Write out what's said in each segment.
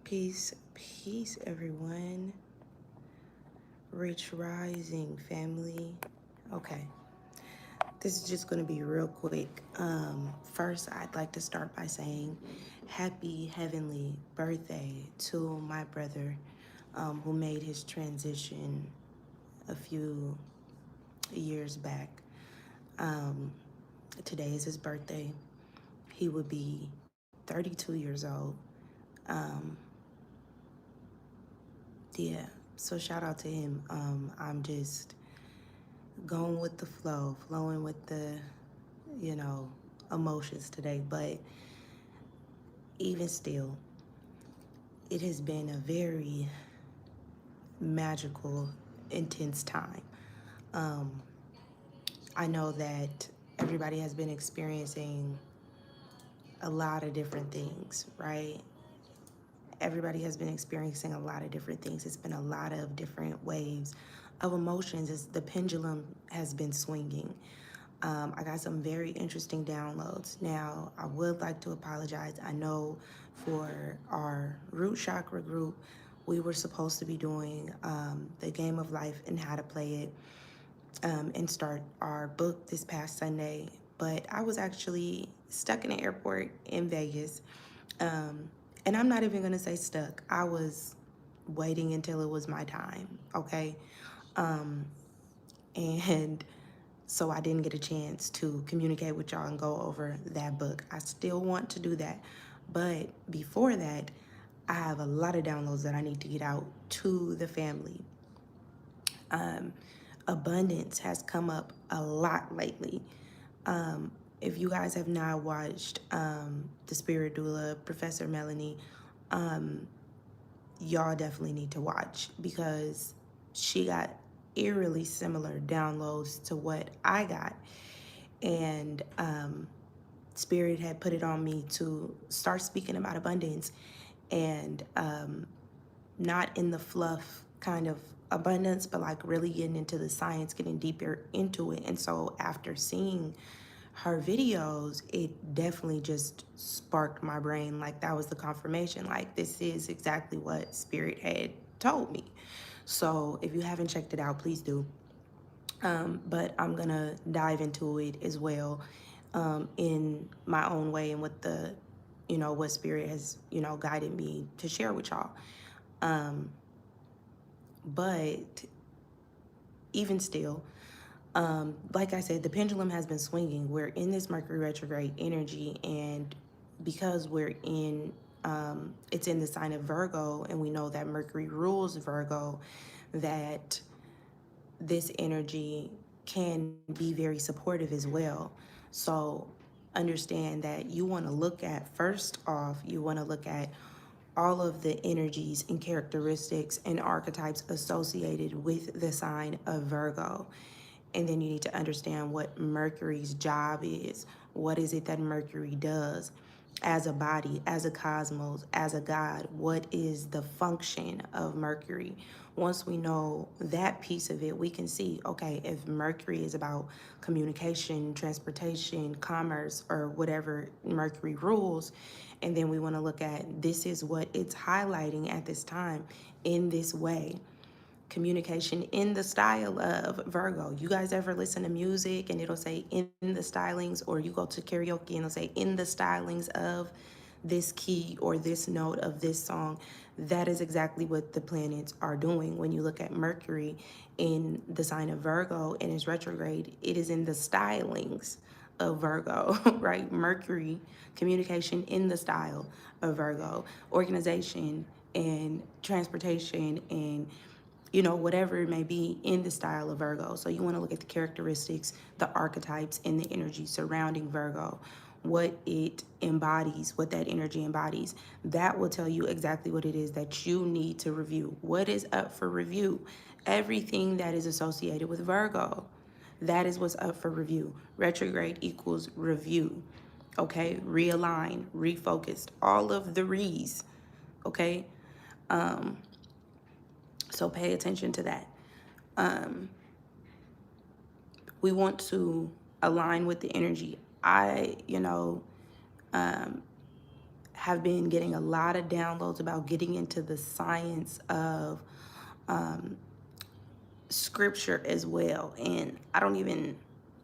Peace, peace, everyone. Rich Rising family. Okay, this is just going to be real quick. First, I'd like to start by saying happy heavenly birthday to my brother who made his transition a few years back. Um, Today is his birthday. He would be 32 years old. Um, yeah, so shout out to him. I'm just going with the flow, flowing with the, you know, emotions today. But even still, it has been a very magical, intense time. Um, I know that everybody has been experiencing a lot of different things, right? Everybody has been experiencing a lot of different things. It's been a lot of different waves of emotions as the pendulum has been swinging. I got some very interesting downloads. Now, I would like to apologize. I know for our root chakra group, we were supposed to be doing the game of life and how to play it and start our book this past Sunday. But I was actually stuck in an airport in Vegas. And I'm not even going to say stuck. I was waiting until it was my time, okay? And so I didn't get a chance to communicate with y'all and go over that book. I still want to do that. But before that, I have a lot of downloads that I need to get out to the family. Abundance has come up a lot lately. If you guys have not watched The Spirit Doula, Professor Melanie, y'all definitely need to watch because she got eerily similar downloads to what I got. And Spirit had put it on me to start speaking about abundance and not in the fluff kind of abundance, but like really getting into the science, getting deeper into it. And so after seeing her videos, it definitely just sparked my brain. Like that was the confirmation. Like this is exactly what Spirit had told me. So if you haven't checked it out, please do. But I'm gonna dive into it as well in my own way and with the, what Spirit has, guided me to share with y'all. But even still, like I said, the pendulum has been swinging. We're in this Mercury retrograde energy, and because we're in, it's in the sign of Virgo, and we know that Mercury rules Virgo, that this energy can be very supportive as well. So understand that you want to look at, first off, you want to look at all of the energies and characteristics and archetypes associated with the sign of Virgo. And then you need to understand what Mercury's job is. What is it that Mercury does as a body, as a cosmos, as a god? What is the function of Mercury? Once we know that piece of it, we can see, okay, if Mercury is about communication, transportation, commerce, or whatever Mercury rules, and then we want to look at this is what it's highlighting at this time in this way. Communication in the style of Virgo. You guys ever listen to music and it'll say in the stylings, or you go to karaoke and it'll say in the stylings of this key or this note of this song? That is exactly what the planets are doing. When you look at Mercury in the sign of Virgo and its retrograde, it is in the stylings of Virgo, right? Mercury, communication in the style of Virgo, organization and transportation and whatever it may be in the style of Virgo. So you want to look at the characteristics, the archetypes, and the energy surrounding Virgo, what it embodies, what that energy embodies. That will tell you exactly what it is that you need to review. What is up for review? Everything that is associated with Virgo. That is what's up for review. Retrograde equals review. Okay? Realign, refocused, all of the re's. Okay? So pay attention to that. We want to align with the energy. I, have been getting a lot of downloads about getting into the science of scripture as well. And I don't even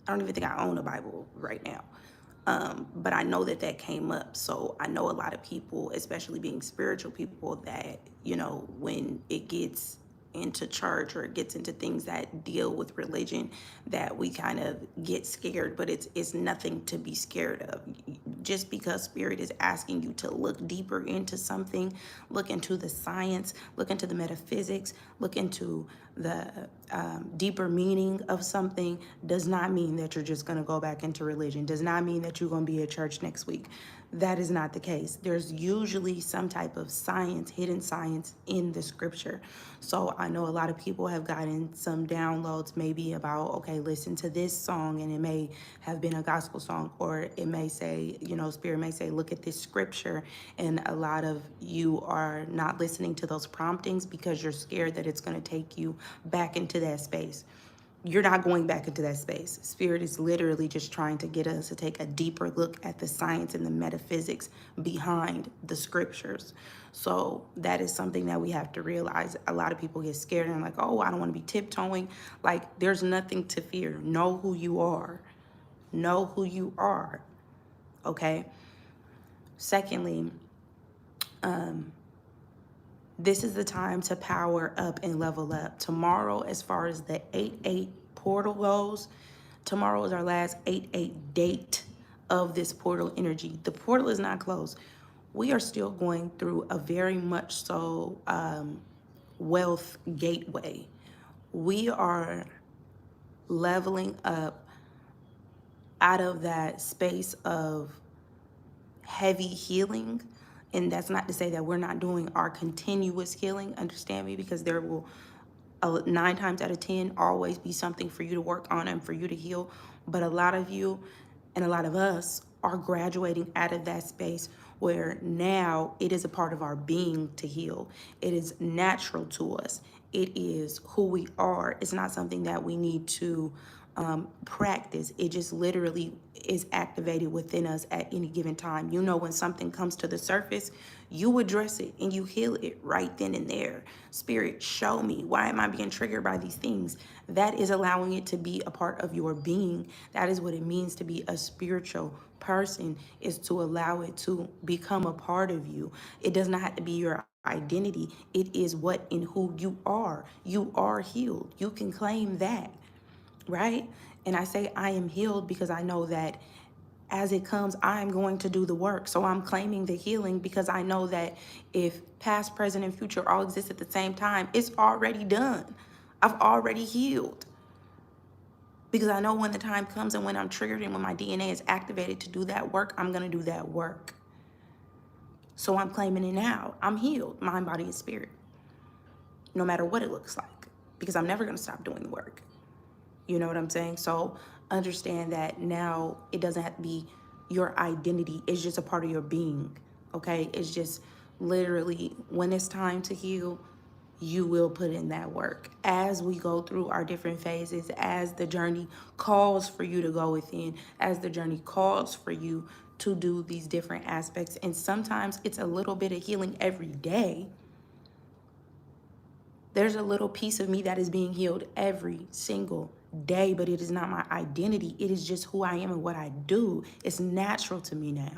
think I own a Bible right now. But I know that came up. So I know a lot of people, especially being spiritual people, that, when it gets into church or it gets into things that deal with religion, that we kind of get scared, but it's nothing to be scared of. Just because spirit is asking you to look deeper into something, look into the science, look into the metaphysics, look into the deeper meaning of something, does not mean that you're just going to go back into religion, does not mean that you're going to be at church next week. That is not the case. There's usually some type of science, hidden science in the scripture. So I know a lot of people have gotten some downloads maybe about, okay, listen to this song, and it may have been a gospel song, or it may say, spirit may say, look at this scripture. And a lot of you are not listening to those promptings because you're scared that it's going to take you back into that space. You're not going back into that space. Spirit is literally just trying to get us to take a deeper look at the science and the metaphysics behind the scriptures. So that is something that we have to realize. A lot of people get scared and like, oh, I don't want to be tiptoeing. Like, there's nothing to fear. Know who you are. Know who you are. Okay? Secondly, this is the time to power up and level up. Tomorrow, as far as the 8-8 portal goes, tomorrow is our last 8-8 date of this portal energy. The portal is not closed. We are still going through a very much so wealth gateway. We are leveling up out of that space of heavy healing. And that's not to say that we're not doing our continuous healing, understand me, because there will 9 times out of 10 always be something for you to work on and for you to heal. But a lot of you and a lot of us are graduating out of that space where now it is a part of our being to heal. It is natural to us. It is who we are. It's not something that we need to practice. It just literally is activated within us at any given time. When something comes to the surface, you address it and you heal it right then and there. Spirit, show me, why am I being triggered by these things? That is allowing it to be a part of your being. That is what it means to be a spiritual person, is to allow it to become a part of you. It does not have to be your identity. It is what and who you are. You are healed. You can claim that. Right? And I say I am healed because I know that as it comes, I'm going to do the work. So I'm claiming the healing because I know that if past, present, and future all exist at the same time, it's already done. I've already healed. Because I know when the time comes and when I'm triggered and when my DNA is activated to do that work, I'm going to do that work. So I'm claiming it now. I'm healed, mind, body, and spirit. No matter what it looks like. Because I'm never going to stop doing the work. You know what I'm saying? So understand that now it doesn't have to be your identity. It's just a part of your being, okay? It's just literally when it's time to heal, you will put in that work. As we go through our different phases, as the journey calls for you to go within, as the journey calls for you to do these different aspects. And sometimes it's a little bit of healing every day. There's a little piece of me that is being healed every single day, but it is not my identity. It is just who I am and what I do. It's natural to me now.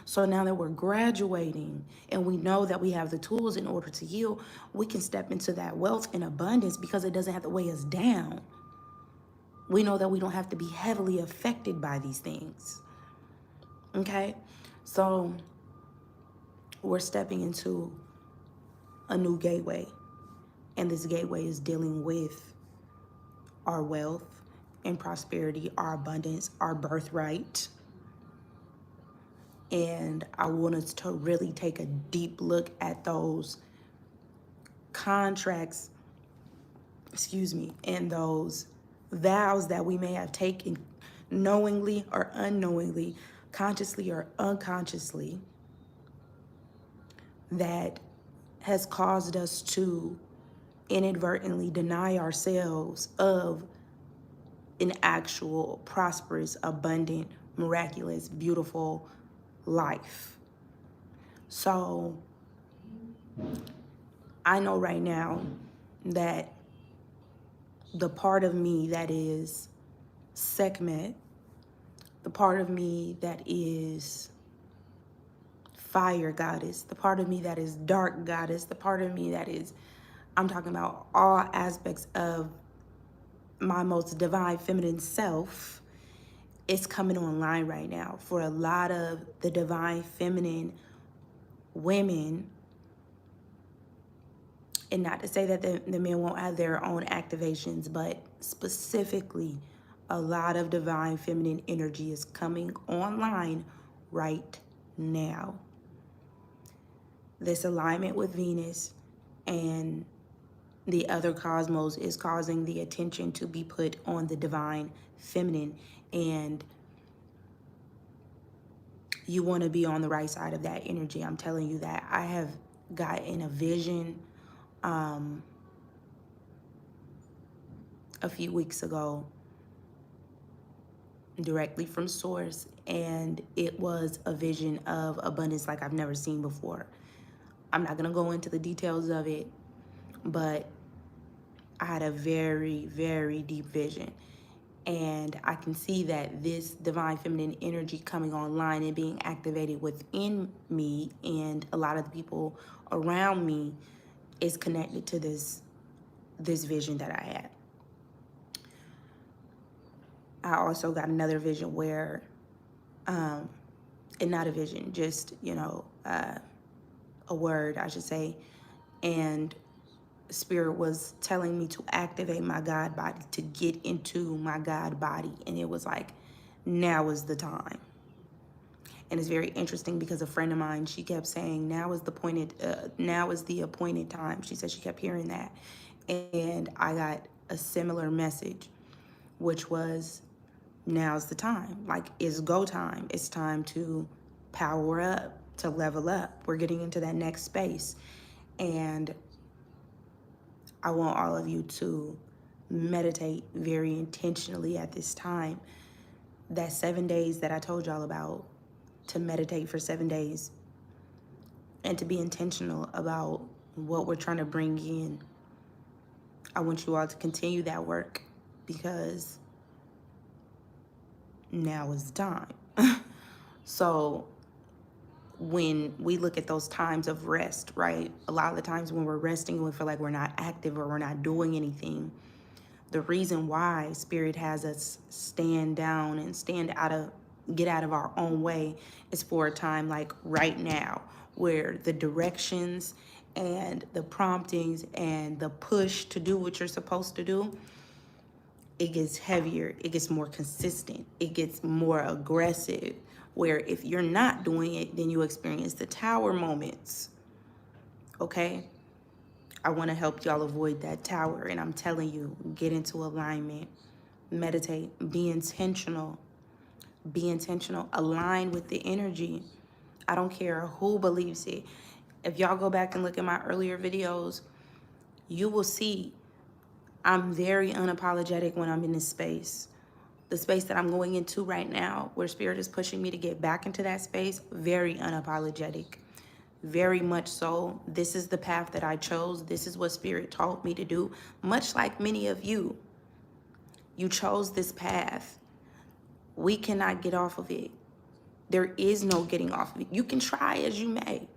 So now that we're graduating and we know that we have the tools in order to heal, we can step into that wealth and abundance because it doesn't have to weigh us down. We know that we don't have to be heavily affected by these things. Okay? So we're stepping into a new gateway. And this gateway is dealing with our wealth and prosperity, our abundance, our birthright. And I want us to really take a deep look at those contracts, and those vows that we may have taken knowingly or unknowingly, consciously or unconsciously, that has caused us to inadvertently deny ourselves of an actual prosperous, abundant, miraculous, beautiful life. So I know right now that the part of me that is Sekhmet, the part of me that is fire goddess, the part of me that is dark goddess, the part of me that is, I'm talking about all aspects of my most divine feminine self, is coming online right now. For a lot of the divine feminine women, and not to say that the men won't have their own activations, but specifically a lot of divine feminine energy is coming online right now. This alignment with Venus and the other cosmos is causing the attention to be put on the divine feminine, and you want to be on the right side of that energy. I'm telling you that. I have gotten a vision a few weeks ago directly from source, and it was a vision of abundance like I've never seen before. I'm not going to go into the details of it, but I had a very, very deep vision. And I can see that this divine feminine energy coming online and being activated within me and a lot of the people around me is connected to this vision that I had. I also got another vision where, and not a vision, just, a word, I should say. And Spirit was telling me to activate my God body, to get into my God body. And it was like, now is the time. And it's very interesting because a friend of mine, she kept saying, now is the appointed time. She said she kept hearing that. And I got a similar message, which was, now's the time. Like, it's go time. It's time to power up, to level up. We're getting into that next space. And I want all of you to meditate very intentionally at this time. That 7 days that I told y'all about, to meditate for 7 days and to be intentional about what we're trying to bring in. I want you all to continue that work because now is the time. So when we look at those times of rest, right? A lot of the times when we're resting, we feel like we're not active or we're not doing anything. The reason why Spirit has us stand down and get out of our own way is for a time like right now, where the directions and the promptings and the push to do what you're supposed to do, it gets heavier, it gets more consistent, it gets more aggressive, where if you're not doing it, then you experience the tower moments, okay? I want to help y'all avoid that tower, and I'm telling you, get into alignment, meditate, be intentional, align with the energy. I don't care who believes it. If y'all go back and look at my earlier videos, you will see I'm very unapologetic when I'm in this space. The space that I'm going into right now, where Spirit is pushing me to get back into that space, very unapologetic. Very much so. This is the path that I chose. This is what Spirit taught me to do. Much like many of you, you chose this path. We cannot get off of it. There is no getting off of it. You can try as you may,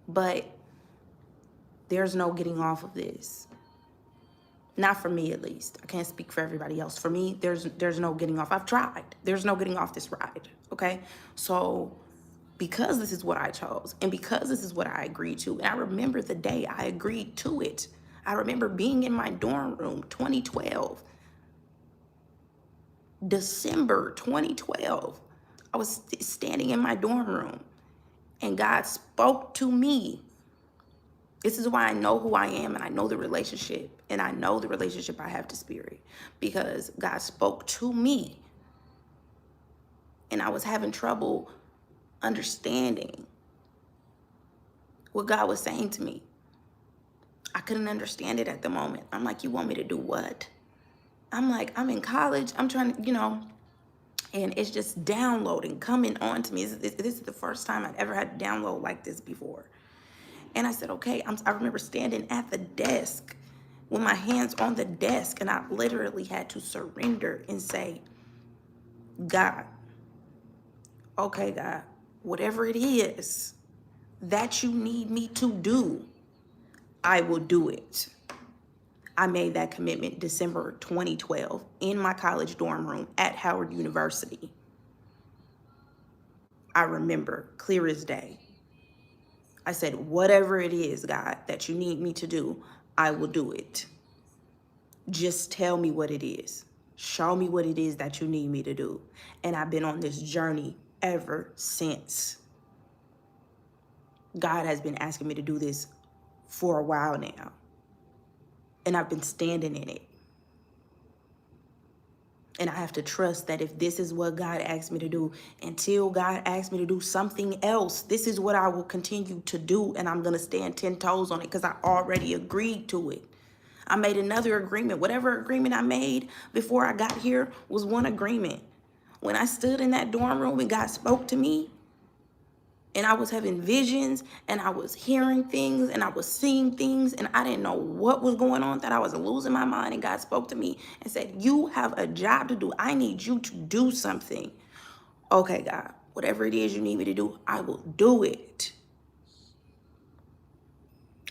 but there's no getting off of this. Not for me, at least. I can't speak for everybody else. For me, there's no getting off. I've tried. There's no getting off this ride, okay? So because this is what I chose and because this is what I agreed to, and I remember the day I agreed to it. I remember being in my dorm room, 2012, December 2012. I was standing in my dorm room and God spoke to me. This is why I know who I am, and I know the relationship, and I know the relationship I have to Spirit, because God spoke to me, and I was having trouble understanding what God was saying to me. I couldn't understand it at the moment. I'm like, you want me to do what? I'm like, I'm in college. I'm trying to, And it's just downloading, coming on to me. This is the first time I've ever had to download like this before. And I said, okay, I remember standing at the desk with my hands on the desk, and I literally had to surrender and say, God, okay, God, whatever it is that you need me to do, I will do it. I made that commitment December 2012 in my college dorm room at Howard University. I remember clear as day. I said, whatever it is, God, that you need me to do, I will do it. Just tell me what it is. Show me what it is that you need me to do. And I've been on this journey ever since. God has been asking me to do this for a while now. And I've been standing in it. And I have to trust that if this is what God asked me to do, until God asks me to do something else, this is what I will continue to do. And I'm going to stand 10 toes on it because I already agreed to it. I made another agreement. Whatever agreement I made before I got here was one agreement. When I stood in that dorm room and God spoke to me, and I was having visions, and I was hearing things, and I was seeing things, and I didn't know what was going on, that I was losing my mind, and God spoke to me and said, you have a job to do. I need you to do something. Okay, God, whatever it is you need me to do, I will do it.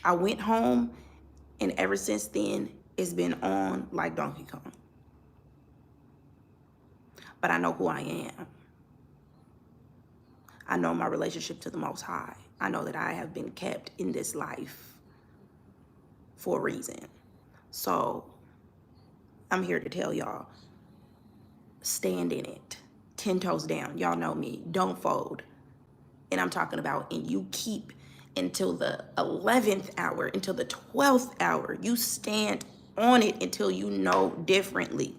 I went home, and ever since then, it's been on like Donkey Kong. But I know who I am. I know my relationship to the Most High. I know that I have been kept in this life for a reason. So I'm here to tell y'all, stand in it. 10 toes down. Y'all know me. Don't fold. And I'm talking about, and you keep until the 11th hour, until the 12th hour. You stand on it until you know differently.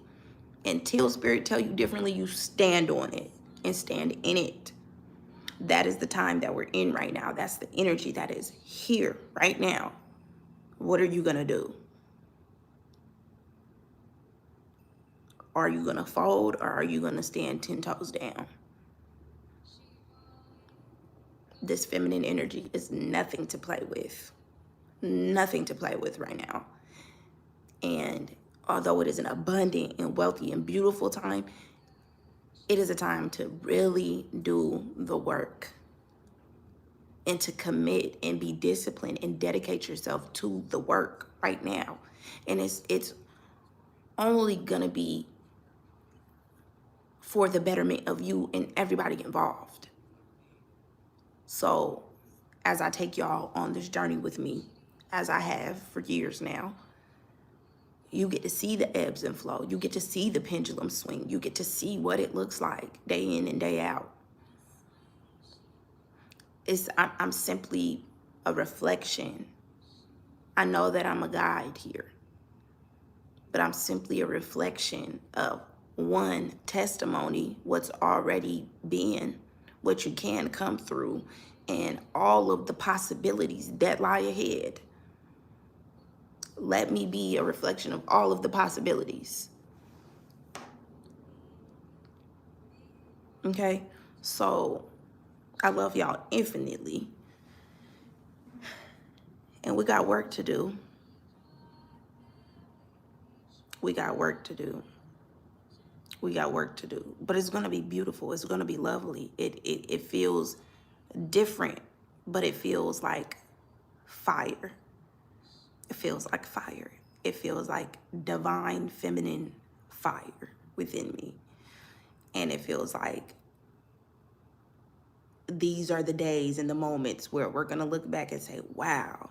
Until Spirit tell you differently, you stand on it and stand in it. That is the time that we're in right now. That's the energy that is here right now. What are you going to do? Are you going to fold, or are you going to stand 10 toes down? This feminine energy is nothing to play with. Nothing to play with right now. And although it is an abundant and wealthy and beautiful time, it is a time to really do the work and to commit and be disciplined and dedicate yourself to the work right now. And it's only gonna be for the betterment of you and everybody involved. So as I take y'all on this journey with me, as I have for years now, you get to see the ebbs and flow. You get to see the pendulum swing. You get to see what it looks like day in and day out. I'm simply a reflection. I know that I'm a guide here, but I'm simply a reflection of one testimony, what's already been, what you can come through, and all of the possibilities that lie ahead. Let me be a reflection of all of the possibilities. Okay? So I love y'all infinitely. And we got work to do. We got work to do. We got work to do. But it's going to be beautiful. It's going to be lovely. It feels different, but it feels like fire. It feels like fire. It feels like divine feminine fire within me. And it feels like these are the days and the moments where we're going to look back and say, wow,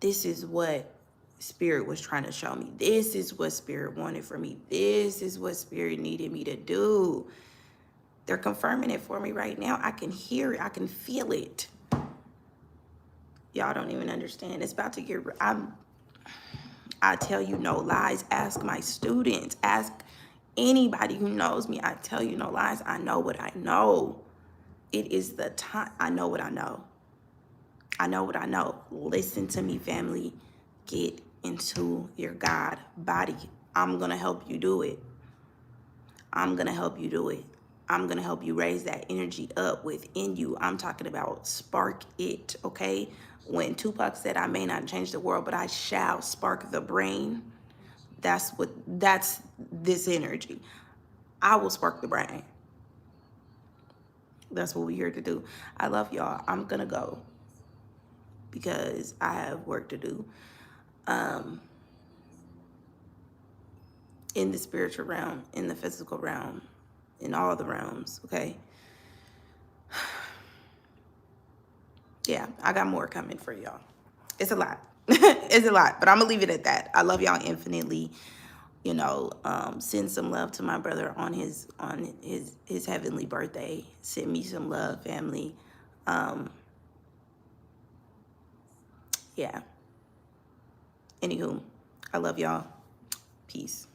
this is what Spirit was trying to show me. This is what Spirit wanted for me. This is what Spirit needed me to do. They're confirming it for me right now. I can hear it. I can feel it. Y'all don't even understand. It's about to get... I tell you no lies. Ask my students. Ask anybody who knows me. I tell you no lies. I know what I know. It is the time. I know what I know. I know what I know. Listen to me, family. Get into your God body. I'm going to help you do it. I'm going to help you do it. I'm going to help you raise that energy up within you. I'm talking about spark it, okay? When Tupac said, I may not change the world, but I shall spark the brain. That's this energy. I will spark the brain. That's what we're here to do. I love y'all. I'm going to go because I have work to do. In the spiritual realm, in the physical realm, in all the realms, okay? Yeah, I got more coming for y'all. It's a lot. It's a lot, but I'm gonna leave it at that. I love y'all infinitely. You know, send some love to my brother on his heavenly birthday. Send me some love, family. Yeah. Anywho, I love y'all. Peace.